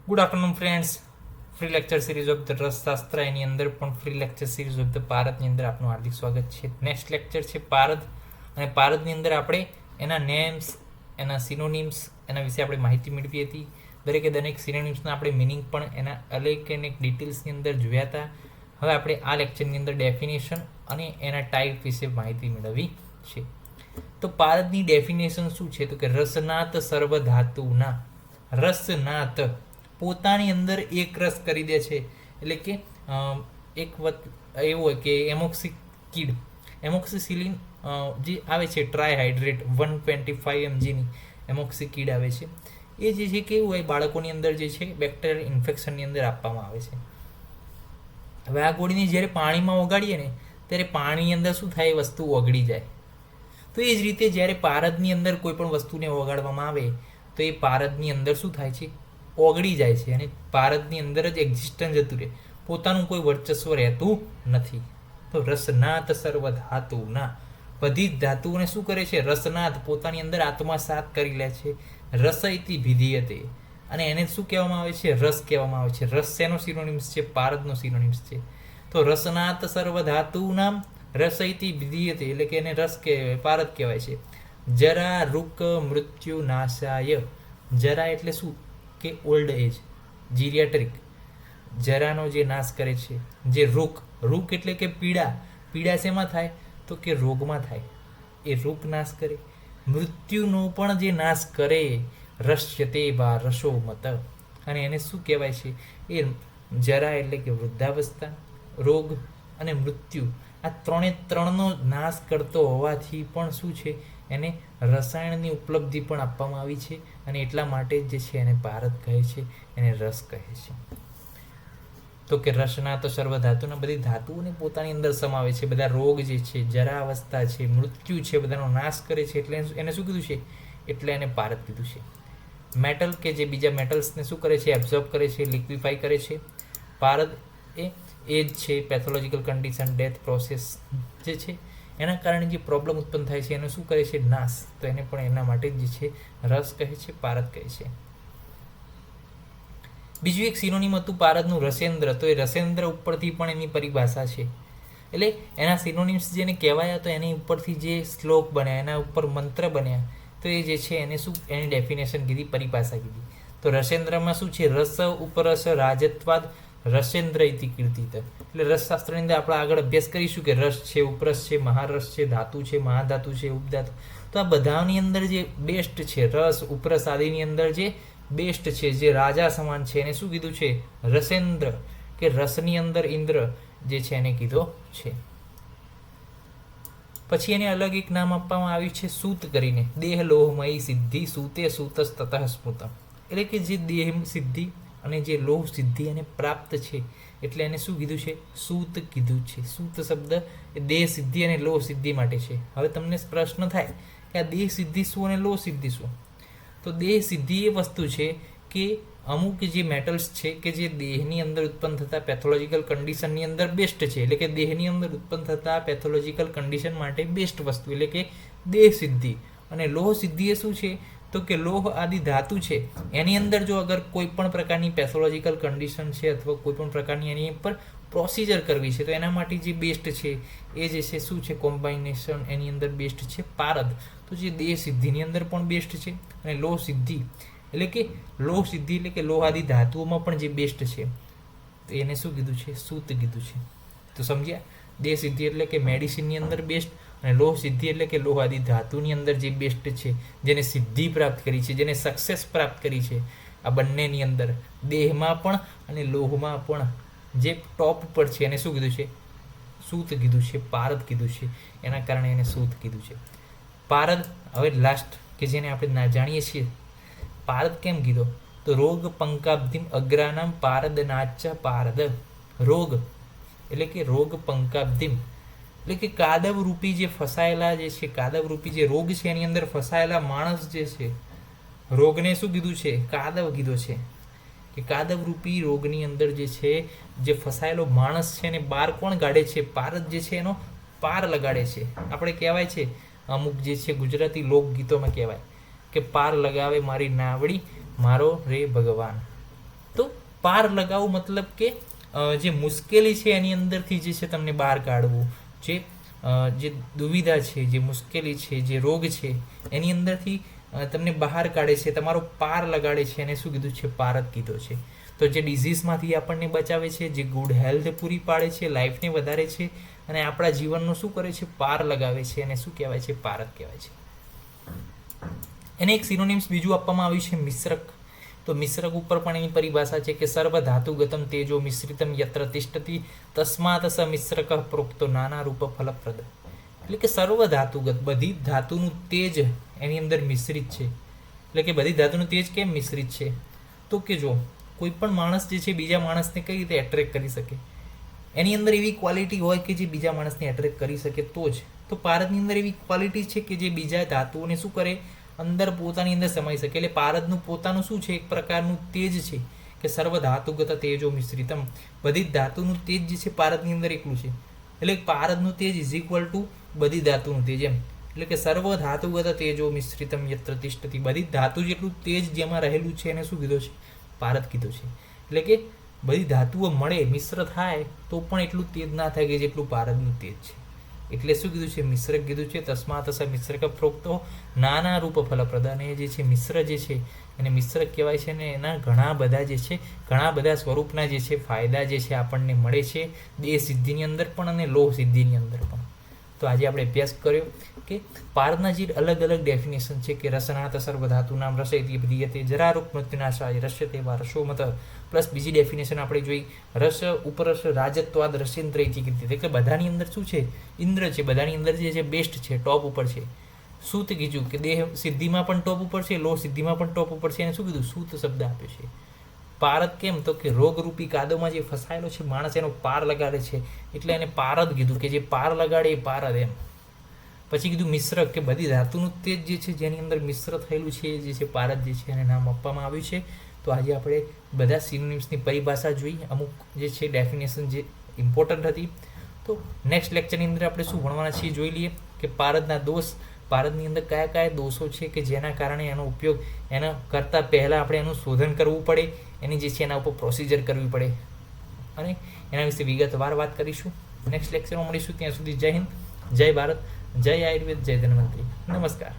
Good afternoon friends. Free lecture series of the રસશાસ્ત્ર, એની અંદર પણ free lecture series of the પારદની અંદર આપનું હાર્દિક સ્વાગત છે. નેક્સ્ટ લેક્ચર છે પારદ, અને પારદની અંદર આપણે એના નેમ્સ, એના સિનોનિમ્સ, એના વિશે આપણે માહિતી મેળવી હતી. દરેકે દરેક સિનોનિમ્સના આપણે મિનિંગ પણ એના અનેક ડિટેલ્સની અંદર જોયા હતા. હવે આપણે આ લેક્ચરની અંદર ડેફિનેશન અને એના ટાઈપ વિશે માહિતી મેળવી છે. તો પારદની ડેફિનેશન શું છે? તો કે રસનાત સર્વ ધાતુના, રસનાત પોતાની અંદર એક રસ કરી દે છે. એટલે કે એક એવું હોય કે એમોક્સિસિલિન જે આવે છે ટ્રાયહાઇડ્રેટ 125 mgની એમોક્સિકીડ આવે છે. એ જે છે કેવું હોય, બાળકોની અંદર જે છે બેક્ટેરિયલ ઇન્ફેક્શનની અંદર આપવામાં આવે છે. હવે આ ગોળીને જ્યારે પાણીમાં ઓગાળીએ ને ત્યારે પાણીની અંદર શું થાય, એ વસ્તુ ઓગળી જાય. તો એ જ રીતે જ્યારે પારદની અંદર કોઈ પણ વસ્તુને ઓગાળવામાં આવે તો એ પારદની અંદર શું થાય છે, ઓગળી જાય છે, અને પારદની અંદર જ એક્ઝિસ્ટન્સ જતું રહે, પોતાનું કોઈ વર્ચસ્વ રહેતું નથી. તો રસનાથ સર્વ ધાતુના, બધી જ ધાતુઓને શું કરે છે, રસનાથ પોતાની અંદર આત્મસાત કરી લે છે. રસ ઇતિ વિધીયતે, અને એને શું કહેવામાં આવે છે, રસ કહેવામાં આવે છે. રસ શેનો સિનોનિમ્સ છે? પારદનો સિનોનિમ્સ છે. તો રસનાથ સર્વ ધાતુના રસ ઇતિ વિધીયતે, એટલે કે એને રસ કહેવાય, પારદ કહેવાય છે. જરા રૂક મૃત્યુ નાશાય, જરા એટલે શું કે ઓલ્ડ એજ, જીરિયાટ્રિક, જરાનો જે નાશ કરે છે. જે રૂક એટલે કે પીડા, પીડા શેમાં થાય તો કે રોગમાં થાય, એ રોગ નાશ કરે. મૃત્યુનો પણ જે નાશ કરે, રસ્યતે વા રસો મત, અને એને શું કહેવાય છે, એ જરા એટલે કે વૃદ્ધાવસ્થા, રોગ અને મૃત્યુ, આ ત્રણનો નાશ કરતો હોવાથી પણ શું છે, એને રસાયણની ઉપલબ્ધિ પણ આપવામાં આવી છે, અને એટલા માટે જે છે એને પારદ કહે છે, એને રસ કહે છે. તો કે રસના તો સર્વ ધાતુના, બધી ધાતુઓને પોતાની અંદર સમાવે છે. બધા રોગ જે છે, જરા અવસ્થા છે, મૃત્યુ છે, બધાનો નાશ કરે છે. એટલે એને શું કીધું છે, એટલે એને પારદ કીધું છે. મેટલ કે જે બીજા મેટલ્સને શું કરે છે, એબ્ઝોર્બ કરે છે, લિક્વિફાઈ કરે છે. પારદ એ જ છે પેથોલોજીકલ કન્ડિશન, ડેથ પ્રોસેસ જે છે એના કારણે જે પ્રોબ્લેમ ઉત્પન્ન થાય છે એને શું કરે છે, નાશ. તો એને પણ એના માટે જે છે રસ કહે છે, પારદ કહે છે. બીજું એક સિનોનિમ હતું પારદનું, રસેન્દ્ર. તો એ રસેન્દ્ર ઉપરથી પણ એની પરિભાષા છે. એટલે એના સિનોનિમ્સ જેને કહેવાયા, તો એની ઉપરથી જે શ્લોક બન્યા, એના ઉપર મંત્ર બન્યા, તો એ જે છે એને શું, એની ડેફિનેશન કીધી, પરિભાષા કીધી. તો રસેન્દ્રમાં શું છે, રસ ઉપરસ રાજત્વાદ રસેન્દ્ર ઇતિ કીર્તિત. એટલે રસશાસ્ત્રની અંદર આપણે આગળ અભ્યાસ કરીશું કે રસ છે, ઉપરસ છે, મહારસ છે, ધાતુ છે, મહાધાતુ છે, ઉપધાતુ. તો આ બધાની અંદર જે બેસ્ટ છે, રસ ઉપરસ આદિની અંદર જે બેસ્ટ છે, જે રાજા સમાન છે, એને શું કીધું છે, રસેન્દ્ર, કે રસની અંદર ઇન્દ્ર જે છે એને કીધો છે. પછી એને અલગ એક નામ આપવામાં આવ્યું છે સૂત કરીને, દેહ લોહમયી સિદ્ધિ સૂતે સૂતસ તતઃ સ્મૃત. એટલે કે જે દેહ સિદ્ધિ અને જે લોહ સિદ્ધિ એને પ્રાપ્ત છે, એટલે એને શું કીધું છે, સૂત કીધું છે. સૂત શબ્દ એ દેહ સિદ્ધિ અને લોહ સિદ્ધિ માટે છે. હવે તમને પ્રશ્ન થાય કે આ દેહ સિદ્ધિ શું અને લોહ સિદ્ધિ શું? તો દેહ સિદ્ધિ એ વસ્તુ છે કે અમુક જે મેટલ્સ છે કે જે દેહની અંદર ઉત્પન્ન થતા પેથોલોજીકલ કન્ડિશનની અંદર બેસ્ટ છે, એટલે કે દેહની અંદર ઉત્પન્ન થતા પેથોલોજીકલ કન્ડિશન માટે બેસ્ટ વસ્તુ, એટલે કે દેહ સિદ્ધિ. અને લોહ સિદ્ધિ એ શું છે, તો કે લોહ આદિ ધાતુ છે, એની અંદર જો અગર કોઈ પણ પ્રકારની પેથોલોજીકલ કન્ડિશન છે અથવા કોઈ પણ પ્રકારની એની ઉપર પ્રોસિજર કરવી છે, તો એના માટે જે બેસ્ટ છે એ જે છે શું છે, કોમ્બાઇનેશન એની અંદર બેસ્ટ છે પારદ. તો જે દેહ સિદ્ધિની અંદર પણ બેસ્ટ છે, અને લોહ સિદ્ધિ એટલે કે લોહ સિદ્ધિ એટલે કે લોહ આદિ ધાતુઓમાં પણ જે બેસ્ટ છે, તો એને શું કીધું છે, સૂત કીધું છે. તો સમજ્યા, દેહ સિદ્ધિ એટલે કે મેડિસિનની અંદર બેસ્ટ, અને લોહ સિદ્ધિ એટલે કે લોહ આદિ ધાતુની અંદર જે બેસ્ટ છે, જેને સિદ્ધિ પ્રાપ્ત કરી છે, જેને સક્સેસ પ્રાપ્ત કરી છે, આ બંનેની અંદર દેહમાં પણ અને લોહમાં પણ જે ટોપ પર છે એને શું કીધું છે, સૂત કીધું છે, પારદ કીધું છે. એના કારણે એને સૂત કીધું છે. પારદ. હવે લાસ્ટ કે જેને આપણે જાણીએ છીએ, પારદ કેમ કીધો, તો રોગ પંકાબ્ધિમ અગ્રાનામ પારદ નાચ્ય પારદ. રોગ એટલે કે રોગ પંકાબ્ધિમ એટલે કે કાદવ રૂપી જે ફસાયેલા જે છે, કાદવ રૂપી જે રોગ છે એની અંદર ફસાયેલા માણસ જે છે, રોગને શું કીધું છે, કાદવ કીધો છે. કે કાદવ રૂપી રોગની અંદર જે છે, જે ફસાયેલો માણસ છે એને બહાર કોણ કાઢે છે, પારદ જે છે એનો પાર લગાડે છે. આપણે કહેવાય છે અમુક જે છે ગુજરાતી લોકગીતોમાં કહેવાય કે પાર લગાવે મારી નાવડી મારો રે ભગવાન. તો પાર લગાવવું મતલબ કે જે મુશ્કેલી છે એની અંદરથી જે છે તમને બહાર કાઢવું, જે દુવિધા છે, જે મુશ્કેલી છે, જે રોગ છે એની અંદરથી તમને બહાર કાઢે છે, તમારો પાર લગાડે છે, એને શું કીધું છે? પાર જ કીધો છે. તો જે ડિઝીઝમાંથી આપણને બચાવે છે, જે ગુડ હેલ્થ પૂરી પાડે છે, લાઈફને વધારે છે અને આપણા જીવનનું શું કરે છે? પાર લગાવે છે, એને શું કહેવાય છે? પાર જ કહેવાય છે. એને એક સિનોનિમ્સ બીજું આપવામાં આવ્યું છે મિશ્રક. તો મિશ્રક ઉપર પણ એની પરિભાષા છે કે સર્વ ધાતુગતમ તેજો મિશ્રિતમ યત્ર તિષ્ઠતિ તસ્માત સ મિશ્રક પ્રોક્તો નાના રૂપ ફલપ્રદ. એટલે કે સર્વ ધાતુગત, બધી ધાતુનું તેજ એની અંદર મિશ્રિત છે. એટલે કે બધી ધાતુનું તેજ કેમ મિશ્રિત છે? તો કે જો કોઈ પણ માણસ જે છે બીજા માણસને કઈ રીતે એટ્રેક્ટ કરી શકે, એની અંદર એવી ક્વોલિટી હોય કે જે બીજા માણસને એટ્રેક્ટ કરી શકે તો જ. તો પારદની અંદર એવી ક્વોલિટી છે કે જે બીજા ધાતુઓને શું કરે? અંદર પોતાની અંદર સમાઈ શકે. એટલે પારદનું પોતાનું શું છે? એક પ્રકારનું તેજ છે કે સર્વ ધાતુગત તેજો મિશ્રિતમ, બધી ધાતુનું તેજ જે છે પારદની અંદર એકલું છે. એટલે પારદનું તેજ ઇઝ ઇક્વલ ટુ બધી ધાતુનું તેજ એમ. એટલે કે સર્વ ધાતુગત તેજો મિશ્રિતમ યત્ર તિષ્ઠતિ, બધી ધાતુ જેટલું તેજ જેમાં રહેલું છે એને શું કીધું છે? પારદ કીધું છે. એટલે કે બધી ધાતુઓ મળે, મિશ્ર થાય તો પણ એટલું તેજ ના થાય કે જેટલું પારદનું તેજ છે. એટલે શું કીધું છે? મિશ્રક કીધું છે. તસ્માત સ મિશ્રક પ્રોક્તો નાના રૂપ ફલપ્રદ. અને જે છે મિશ્ર જે છે એને મિશ્રક કહેવાય છે. ને એના ઘણા બધા જે છે, ઘણા બધા સ્વરૂપના જે છે ફાયદા જે છે આપણને મળે છે, દેહ સિદ્ધિની અંદર પણ અને લોહ સિદ્ધિની અંદર પણ. તો આજે આપણે અભ્યાસ કર્યો કે પારદના જે અલગ અલગ ડેફિનેશન છે કે રસનાથ સર્વ ધાતુનામ રસયતિ પ્રિયતે જરારૂપ મૃત્યુનાશાય રસ્યતે વા રસોમત. પ્લસ બીજી ડેફિનેશન આપણે જોઈ રસ ઉપરસ રાજત્વાદ રસ્યંત્ર ઇતિ કીધી. એટલે બધાની અંદર શું છે? ઇન્દ્ર છે. બધાની અંદર જે છે બેસ્ટ છે, ટોપ ઉપર છે. સૂત કીધું કે દેહ સિદ્ધિમાં પણ ટોપ ઉપર છે, લોહ સિદ્ધિમાં પણ ટોપ ઉપર છે. એને શું કીધું? સૂત શબ્દ આપ્યો છે. પારદ કેમ? તો કે રોગરૂપી કાદવમાં જે ફસાયેલો છે માણસ એનો પાર લગાડે છે, એટલે એને પારદ કીધું કે જે પાર લગાડે એ પારદ એમ. પછી કીધું મિશ્રક કે બધી ધાતુનું તેજ જે છે જેની અંદર મિશ્ર થયેલું છે એ જે છે પારદ જે છે એને નામ આપવામાં આવ્યું છે. તો આજે આપણે બધા સિનોનિમ્સની પરિભાષા જોઈ, અમુક જે છે ડેફિનેશન જે ઇમ્પોર્ટન્ટ હતી. તો નેક્સ્ટ લેક્ચરની અંદર આપણે શું ભણવાના છીએ જોઈ લઈએ કે પારદના દોષ, પારદની અંદર કયા કયા દોષો છે કે જેના કારણે એનો ઉપયોગ એના કરતાં પહેલાં આપણે એનું શોધન કરવું પડે, એની જે છે એના ઉપર પ્રોસિજર કરવી પડે, અને એના વિશે વિગતવાર વાત કરીશું. નેક્સ્ટ લેક્ચરમાં મળીશું. ત્યાં સુધી જય હિન્દ, જય ભારત, જય આયુર્વેદ, જય ધન્વંતરી. નમસ્કાર.